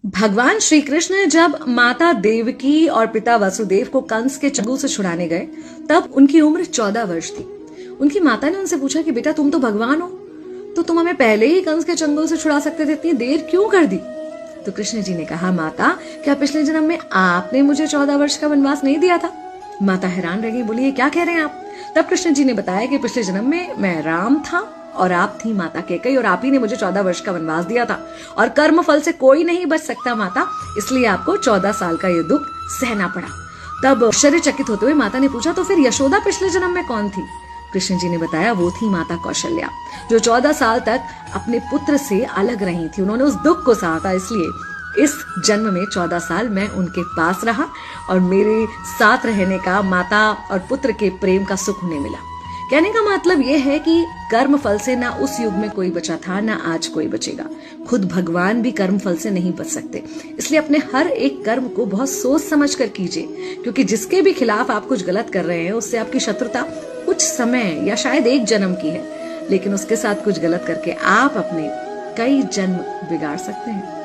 भगवान श्री कृष्ण जब माता देवकी और पिता वसुदेव को कंस के चंगुल से छुड़ाने गए तब उनकी उम्र 14 वर्ष थी। उनकी माता ने उनसे पूछा कि बेटा तुम तो भगवान हो, तो तुम हमें पहले ही कंस के चंगुल से छुड़ा सकते थे, इतनी देर क्यों कर दी? तो कृष्ण जी ने कहा, माता क्या पिछले जन्म में आपने मुझे 14 वर्ष का वनवास नहीं दिया था? माता हैरान रह गई, बोली ये क्या कह रहे हैं आप? तब कृष्ण जी ने बताया कि पिछले जन्म में मैं राम था और आप थी माता कैकेयी और आप ही ने मुझे 14 वर्ष का वनवास दिया था और कर्म फल से कोई नहीं बच सकता माता, इसलिए आपको 14 साल का ये दुख सहना पड़ा। तब आश्चर्यचकित होते हुए माता ने पूछा, तो फिर यशोदा पिछले जन्म में कौन थी? कृष्ण जी ने बताया, वो थी माता कौशल्या, जो 14 साल तक अपने पुत्र से अलग रही थी। उन्होंने उस दुख को सहा था, इसलिए इस जन्म में 14 साल मैं उनके पास रहा और मेरे साथ रहने का, माता और पुत्र के प्रेम का सुख उन्हें मिला। कहने का मतलब यह है कि कर्म फल से ना उस युग में कोई बचा था, ना आज कोई बचेगा। खुद भगवान भी कर्म फल से नहीं बच सकते, इसलिए अपने हर एक कर्म को बहुत सोच समझ कर कीजिए, क्योंकि जिसके भी खिलाफ आप कुछ गलत कर रहे हैं उससे आपकी शत्रुता कुछ समय या शायद एक जन्म की है, लेकिन उसके साथ कुछ गलत करके आप अपने कई जन्म बिगाड़ सकते हैं।